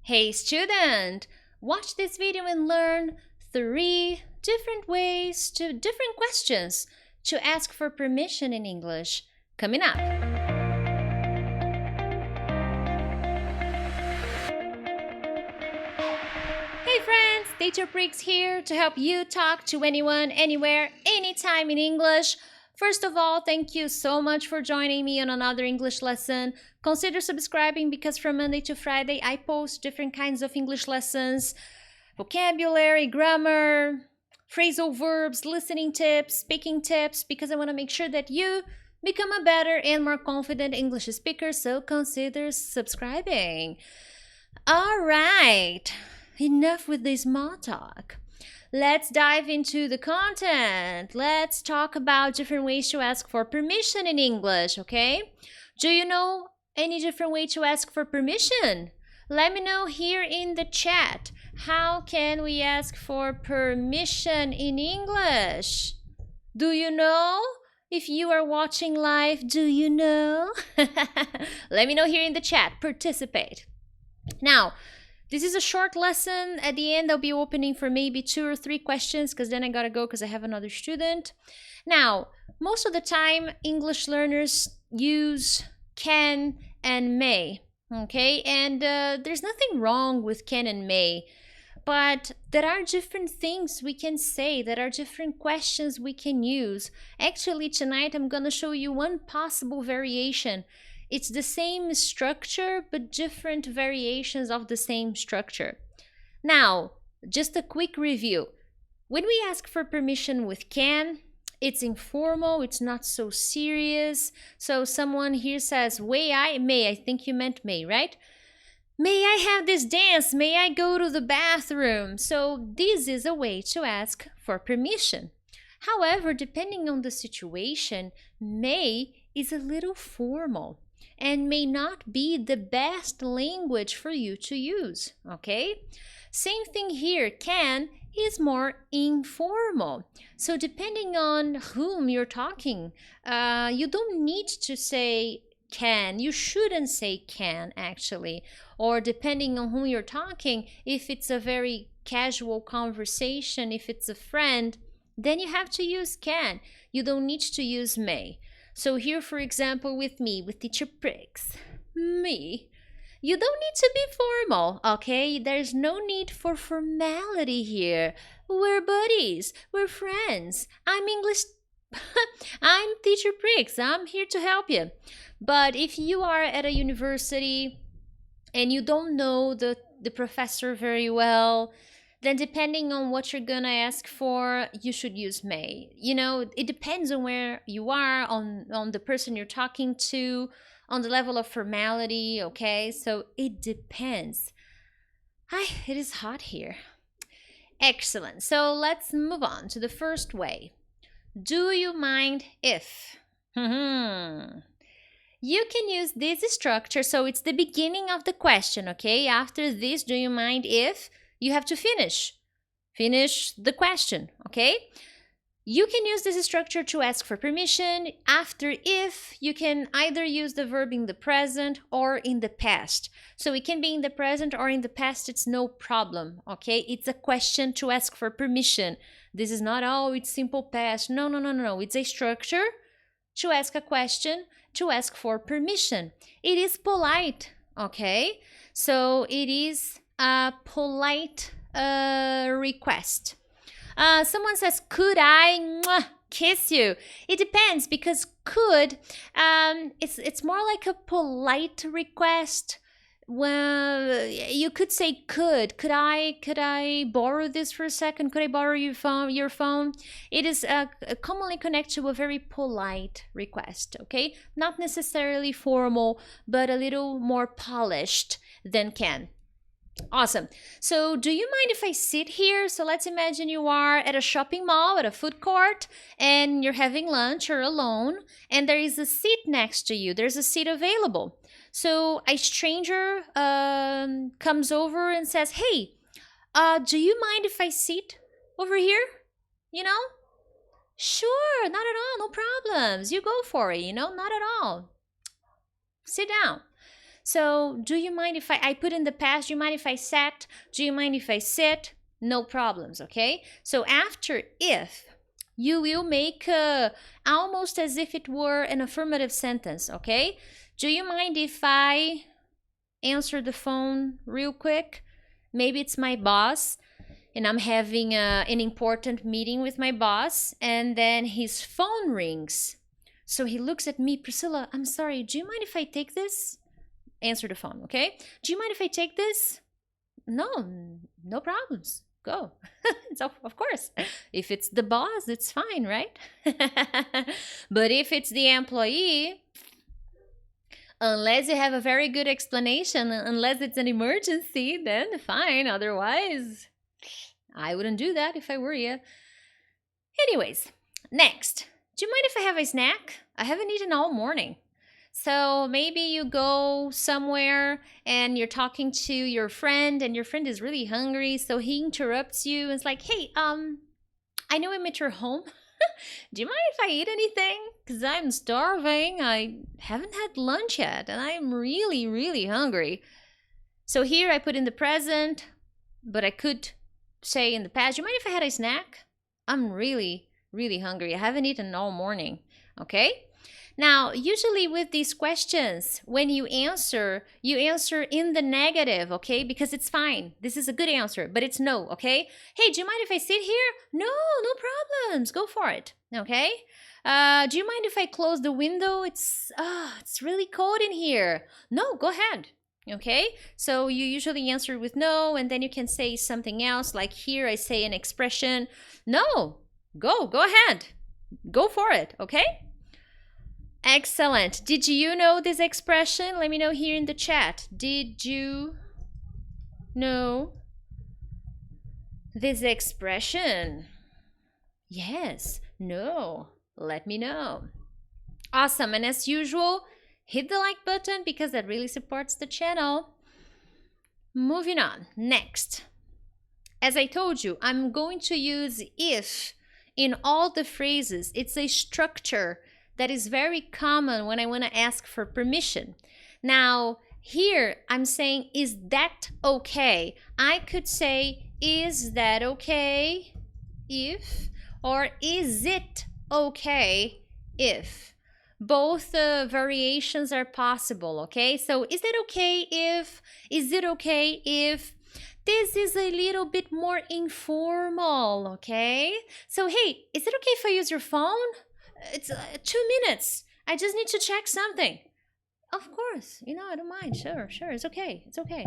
Hey student, watch this video and learn 3 different different questions to ask for permission in English. Coming up. Hey friends, Teacher Prix here to help you talk to anyone, anywhere, anytime in English. First of all, thank you so much for joining me on another English lesson. Consider subscribing because from Monday to Friday I post different kinds of English lessons, vocabulary, grammar, phrasal verbs, listening tips, speaking tips, because I want to make sure that you become a better and more confident English speaker, so consider subscribing. All right, enough with the small talk. Let's dive into the content. Let's talk about different ways to ask for permission in English, okay? Do you know any different way to ask for permission? Let me know here in the chat. How can we ask for permission in English? Do you know? If you are watching live, do you know? Let me know here in the chat. Participate. Now, this is a short lesson. At the end, I'll be opening for maybe 2 or 3 questions because then I gotta go because I have another student. Now, most of the time, English learners use can and may, okay? And there's nothing wrong with can and may, but there are different things we can say, there are different questions we can use. Actually, tonight I'm gonna show you one possible variation. It's the same structure, but different variations of the same structure. Now, just a quick review. When we ask for permission with can, it's informal, it's not so serious. So someone here says, may I think you meant may, right? May I have this dance? May I go to the bathroom? So this is a way to ask for permission. However, depending on the situation, may is a little formal and may not be the best language for you to use, okay? Same thing here, can is more informal. So depending on whom you're talking, you don't need to say can. You shouldn't say can, actually. Or depending on whom you're talking, if it's a very casual conversation, if it's a friend, then you have to use can. You don't need to use may. So here, for example, with Teacher Prix, me, you don't need to be formal, okay? There's no need for formality here. We're buddies, we're friends. I'm I'm Teacher Prix, I'm here to help you. But if you are at a university and you don't know the professor very well, then depending on what you're gonna ask for, you should use may. You know, it depends on where you are, on the person you're talking to, on the level of formality, okay? So it depends. It is hot here. Excellent. So let's move on to the first way. Do you mind if? You can use this structure, so it's the beginning of the question, okay? After this, do you mind if? You have to finish the question, okay? You can use this structure to ask for permission. After if, you can either use the verb in the present or in the past. So it can be in the present or in the past, it's no problem, okay? It's a question to ask for permission. This is not, oh, it's simple past. No. It's a structure to ask a question, to ask for permission. It is polite, okay? So it is a polite request. Someone says, could I kiss you? It depends, because could, it's more like a polite request. Well, you could say could I borrow this for a second? Could I borrow your phone? It is commonly connected to a very polite request, okay? Not necessarily formal, but a little more polished than can. Awesome. So do you mind if I sit here? So let's imagine you are at a shopping mall, at a food court, and you're having lunch or alone, and there is a seat next to you. There's a seat available. So a stranger comes over and says, hey, do you mind if I sit over here? You know? Sure, not at all, no problems. You go for it, not at all. Sit down. So do you mind if I put in the past, do you mind if I sat? Do you mind if I sit? No problems, okay? So after if, you will make almost as if it were an affirmative sentence, okay? Do you mind if I answer the phone real quick? Maybe it's my boss and I'm having an important meeting with my boss, and then his phone rings. So he looks at me, Priscilla, I'm sorry, do you mind if I take this? Answer the phone, okay? Do you mind if I take this? No, no problems. Go. So, of course, if it's the boss, it's fine, right? But if it's the employee, unless you have a very good explanation, unless it's an emergency, then fine. Otherwise, I wouldn't do that if I were you. Anyways, next. Do you mind if I have a snack? I haven't eaten all morning. So maybe you go somewhere and you're talking to your friend and your friend is really hungry, so he interrupts you and it's like, hey, I know I'm at your home. Do you mind if I eat anything? Because I'm starving. I haven't had lunch yet and I'm really, really hungry. So here I put in the present, but I could say in the past, do you mind if I had a snack? I'm really, really hungry. I haven't eaten all morning. Okay? Now, usually with these questions, when you answer in the negative, okay? Because it's fine. This is a good answer, but it's no, okay? Hey, do you mind if I sit here? No, no problems. Go for it, okay? Do you mind if I close the window? It's really cold in here. No, go ahead. Okay, so you usually answer with no, and then you can say something else. Like here, I say an expression. No, go ahead. Go for it, okay? Excellent. Did you know this expression? Let me know here in the chat. Did you know this expression? Yes, no. Let me know. Awesome. And as usual, hit the like button because that really supports the channel. Moving on. Next. As I told you, I'm going to use if in all the phrases. It's a structure that is very common when I want to ask for permission. Now, here I'm saying, is that okay? I could say, is that okay if, or is it okay if? Both variations are possible, okay? So is that okay if? Is it okay if? This is a little bit more informal, okay? So hey, is it okay if I use your phone? It's 2 minutes. I just need to check something. Of course, I don't mind. Sure, it's okay. It's okay.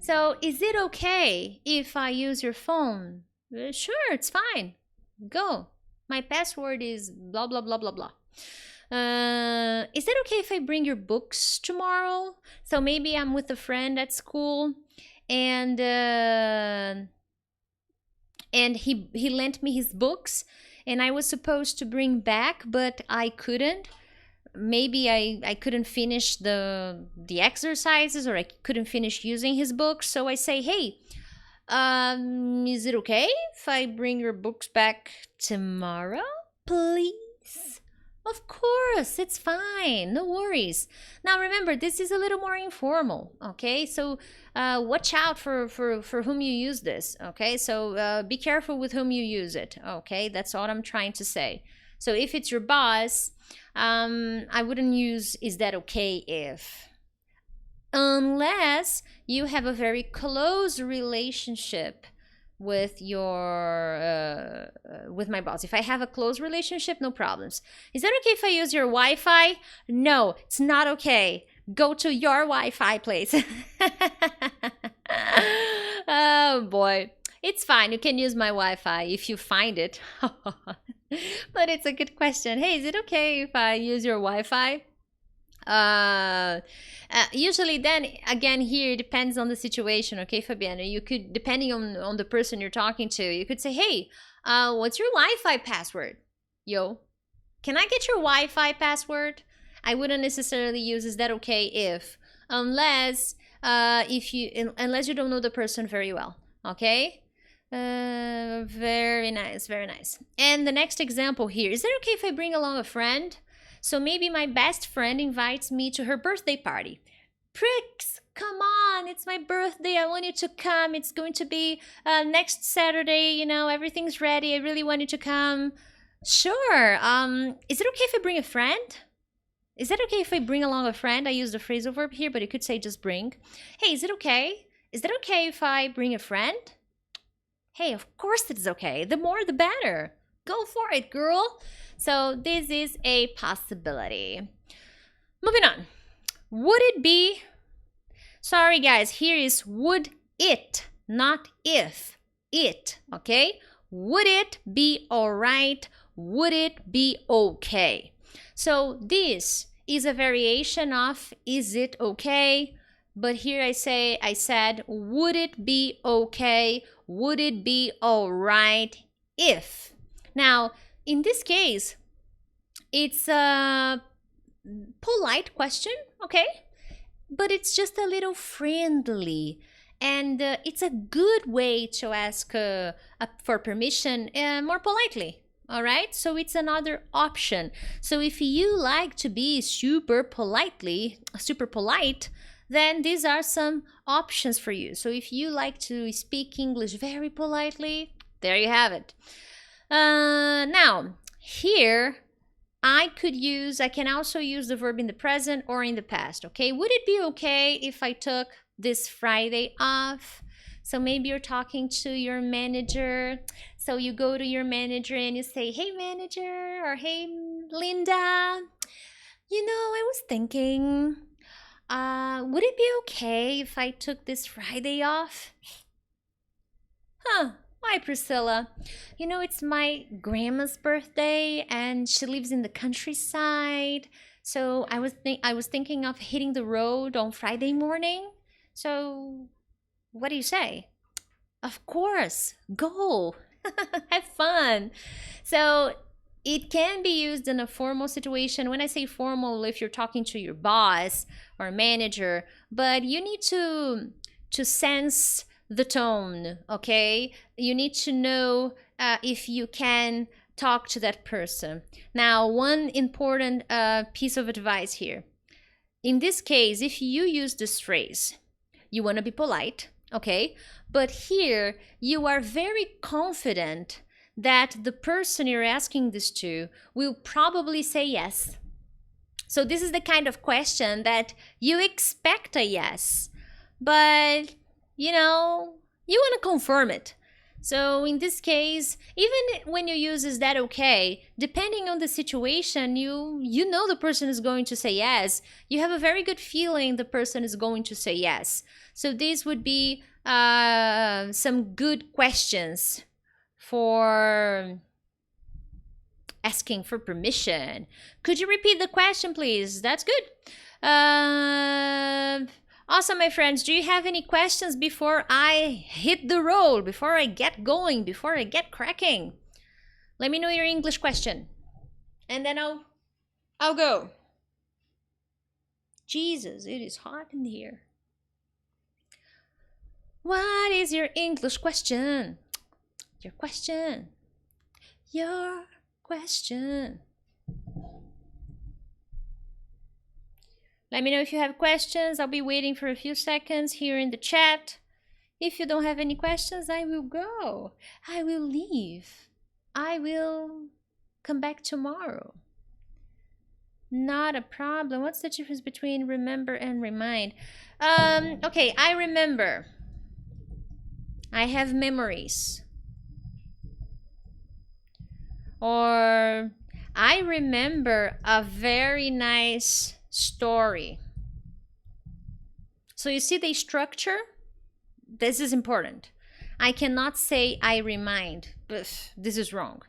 So, is it okay if I use your phone? Sure, it's fine. Go. My password is blah, blah, blah, blah, blah. Is it okay if I bring your books tomorrow? So maybe I'm with a friend at school and he lent me his books. And I was supposed to bring back, but I couldn't. Maybe I couldn't finish the exercises, or I couldn't finish using his books. So I say, hey, is it okay if I bring your books back tomorrow, please? Of course, it's fine. No worries. Now remember, this is a little more informal, okay? So watch out for whom you use this, okay? So be careful with whom you use it, okay? That's all I'm trying to say. So if it's your boss, I wouldn't use is that okay if, unless you have a very close relationship with your with my boss. If I have a close relationship, no problems. Is that okay if I use your Wi-Fi? No, it's not okay. Go to your Wi-Fi place. Oh boy, it's fine. You can use my Wi-Fi if you find it. But it's a good question. Hey, is it okay if I use your Wi-Fi? Usually then again here it depends on the situation, okay, Fabiana? You could, depending on the person you're talking to, you could say, hey, what's your Wi-Fi password? Yo, can I get your Wi-Fi password? I wouldn't necessarily use is that okay if, unless unless you don't know the person very well, okay? Very nice, very nice. And the next example here, is it okay if I bring along a friend? So maybe my best friend invites me to her birthday party. Prix, come on, it's my birthday. I want you to come. It's going to be next Saturday. You know, everything's ready. I really want you to come. Sure. Is it okay if I bring a friend? Is that okay if I bring along a friend? I use the phrasal verb here, but you could say just bring. Hey, is it okay? Is that okay if I bring a friend? Hey, of course it's okay. The more, the better. Go for it, girl. So this is a possibility. Moving on. Would it be... Sorry, guys. Here is would it, not if. It, okay? Would it be all right? Would it be okay? So this is a variation of is it okay? But here I said, would it be okay? Would it be all right if? Now, in this case, it's a polite question, okay? But it's just a little friendly. And it's a good way to ask for permission more politely. All right, so it's another option. So if you like to be super polite, then these are some options for you. So if you like to speak English very politely, there you have it. Now, here I can also use the verb in the present or in the past, okay? Would it be okay if I took this Friday off? So maybe you're talking to your manager. So you go to your manager and you say, hey, manager, or hey, Linda, you know, I was thinking, would it be okay if I took this Friday off? Huh, why, Priscilla? You know, it's my grandma's birthday and she lives in the countryside. So I was thinking of hitting the road on Friday morning. So what do you say? Of course, go. Have fun. So it can be used in a formal situation. When I say formal, if you're talking to your boss or manager, but you need to sense the tone, okay? You need to know if you can talk to that person. Now, one important piece of advice here. In this case, if you use this phrase, you want to be polite, okay? But here, you are very confident that the person you're asking this to will probably say yes. So this is the kind of question that you expect a yes, but, you know, you want to confirm it. So in this case, even when you use is that okay, depending on the situation, you know the person is going to say yes. You have a very good feeling the person is going to say yes. So these would be some good questions for asking for permission. Could you repeat the question, please? That's good. Awesome, my friends. Do you have any questions before I hit the road, before I get going, before I get cracking? Let me know your English question, and then I'll go. Jesus, it is hot in here. What is your English question? Your question. Your question. Let me know if you have questions. I'll be waiting for a few seconds here in the chat. If you don't have any questions, I will go. I will leave. I will come back tomorrow. Not a problem. What's the difference between remember and remind? Okay, I remember. I have memories. Or I remember a very nice story. So you see the structure? This is important. I cannot say I remind. Ugh, this is wrong.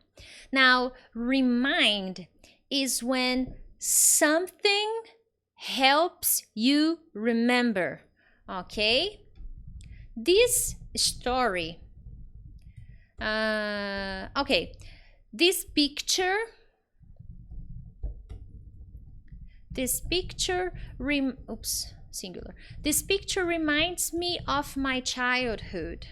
Now, remind is when something helps you remember. Okay? This story. Okay. This picture. Singular. This picture reminds me of my childhood.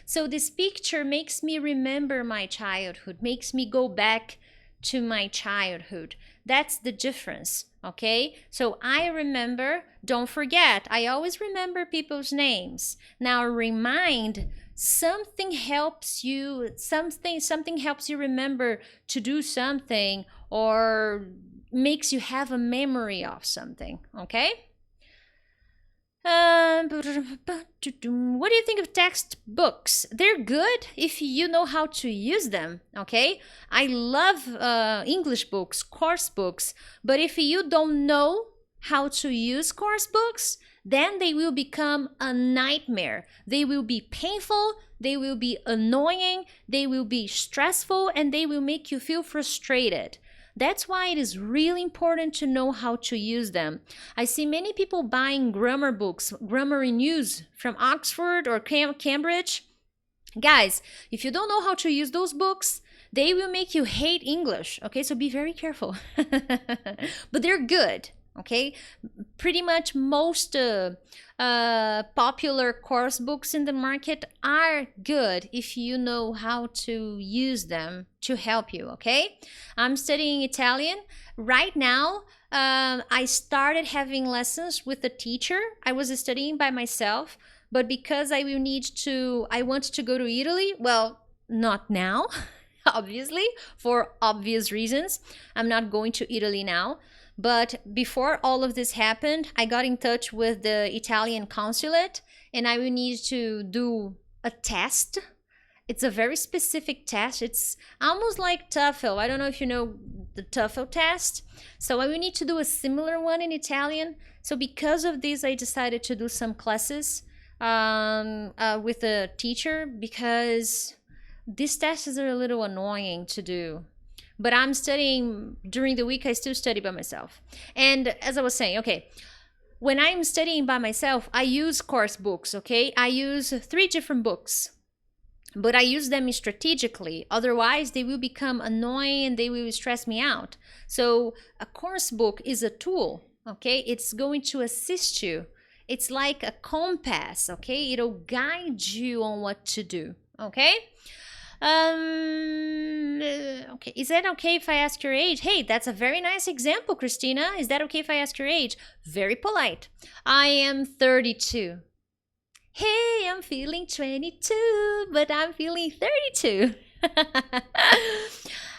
So this picture makes me remember my childhood, makes me go back to my childhood. That's the difference, okay? So I remember, don't forget, I always remember people's names. Now remind, something helps you, something helps you remember to do something, or makes you have a memory of something, okay? What do you think of textbooks? They're good if you know how to use them, okay? I love English books, course books, but if you don't know how to use course books, then they will become a nightmare. They will be painful, they will be annoying, they will be stressful, and they will make you feel frustrated. That's why it is really important to know how to use them. I see many people buying grammar books, grammar in use from Oxford or Cambridge. Guys, if you don't know how to use those books, they will make you hate English, okay? So be very careful. But they're good, okay? Pretty much most popular course books in the market are good if you know how to use them to help you, okay? I'm studying Italian. Right now, I started having lessons with a teacher. I was studying by myself, but because I want to go to Italy, well, not now, obviously, for obvious reasons. I'm not going to Italy now. But before all of this happened, I got in touch with the Italian consulate, and I will need to do a test. It's a very specific test. It's almost like TOEFL. I don't know if you know the TOEFL test. So I will need to do a similar one in Italian. So because of this, I decided to do some classes with a teacher, because these tests are a little annoying to do. But I'm studying during the week. I still study by myself. And as I was saying, okay, when I'm studying by myself, I use course books, okay? I use 3 different books, but I use them strategically. Otherwise, they will become annoying and they will stress me out. So a course book is a tool, okay? It's going to assist you. It's like a compass, okay? It'll guide you on what to do, okay? Okay, is that okay if I ask your age? Hey, that's a very nice example, Christina. Is that okay if I ask your age? Very polite. I am 32. Hey, I'm feeling 22, but I'm feeling 32.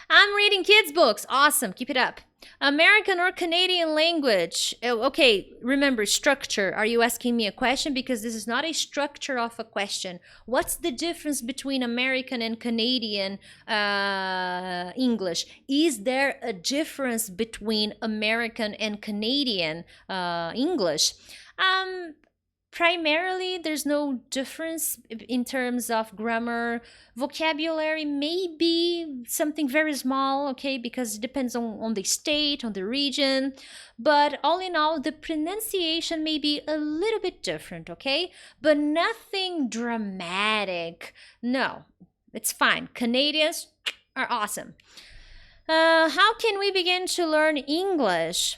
I'm reading kids' books. Awesome, keep it up. American or Canadian language? Okay, remember, structure. Are you asking me a question? Because this is not a structure of a question. What's the difference between American and Canadian English? Is there a difference between American and Canadian English? Primarily, there's no difference in terms of grammar. Vocabulary may be something very small, okay, because it depends on the state, on the region. But all in all, the pronunciation may be a little bit different, okay? But nothing dramatic. No, it's fine. Canadians are awesome. How can we begin to learn English?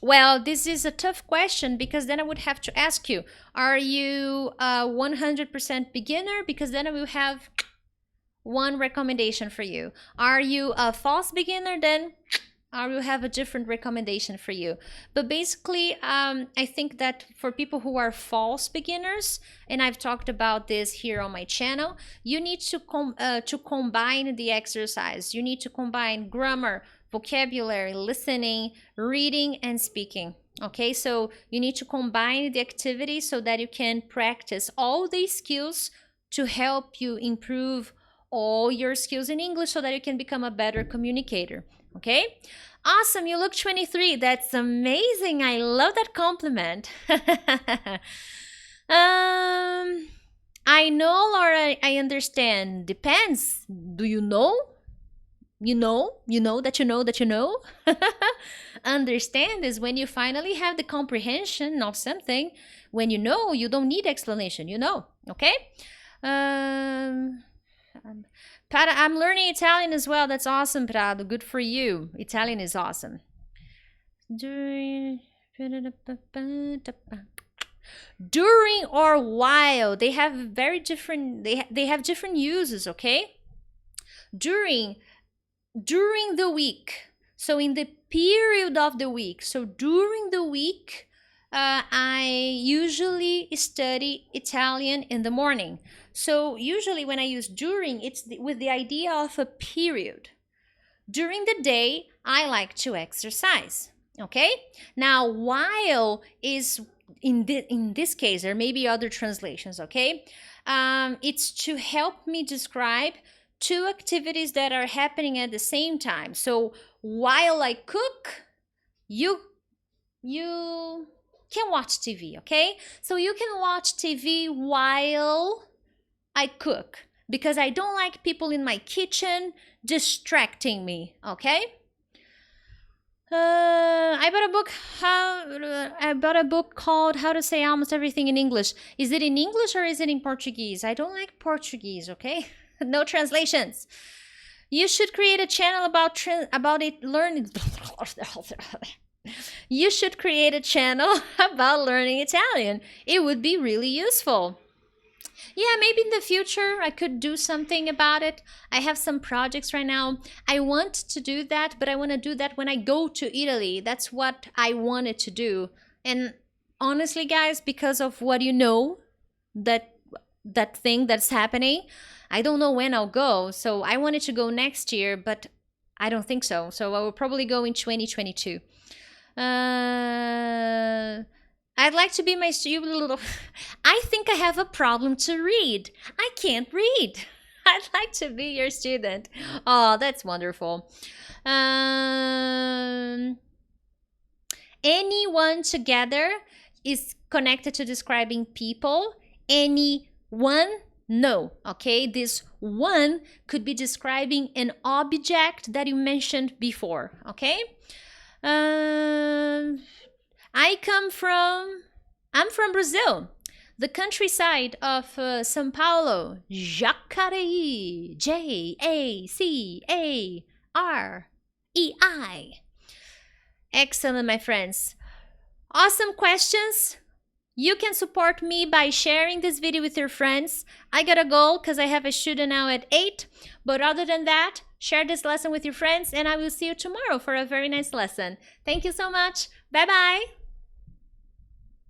Well, this is a tough question, because then I would have to ask you, are you a 100% beginner? Because then I will have one recommendation for you. Are you a false beginner? Then I will have a different recommendation for you. But basically, I think that for people who are false beginners, and I've talked about this here on my channel, you need to combine the exercise. You need to combine grammar, vocabulary, listening, reading, and speaking. Okay, so you need to combine the activities so that you can practice all these skills to help you improve all your skills in English so that you can become a better communicator. Okay, awesome. You look 23. That's amazing. I love that compliment. I know or I understand. Depends. Do you know? You know that you know that you know. Understand is when you finally have the comprehension of something. When you know, you don't need explanation. You know, okay? Pat, I'm learning Italian as well. That's awesome, Prado. Good for you. Italian is awesome. During or while, they have very different. They have different uses. Okay. During the week. So in the period of the week, so during the week, I usually study Italian in the morning. So usually when I use during, it's with the idea of a period. During the day, I like to exercise. Okay? Now, while is in this case, there may be other translations, okay? It's to help me describe two activities that are happening at the same time. So while I cook, you can watch TV, okay? So you can watch TV while I cook, because I don't like people in my kitchen distracting me, okay? I bought a book called How to Say Almost Everything in English. Is it in English or is it in Portuguese? I don't like Portuguese, okay? No translations. You should create a channel about it learning. You should create a channel about learning Italian. It would be really useful. Yeah, maybe in the future I could do something about it. I have some projects right now. I want to do that, but I want to do that when I go to Italy. That's what I wanted to do. And honestly, guys, because of what you know, that thing that's happening, I don't know when I'll go. So I wanted to go next year, but I don't think so. So I will probably go in 2022. I'd like to be my student. I think I have a problem to read. I can't read. I'd like to be your student. Oh, that's wonderful. Anyone together is connected to describing people. Anyone, no. Okay, this one could be describing an object that you mentioned before. Okay. I'm from Brazil, the countryside of São Paulo, Jacareí, Jacarei. Excellent, my friends. Awesome questions. You can support me by sharing this video with your friends. I gotta go because I have a shooting now at 8. But other than that, share this lesson with your friends and I will see you tomorrow for a very nice lesson. Thank you so much. Bye-bye.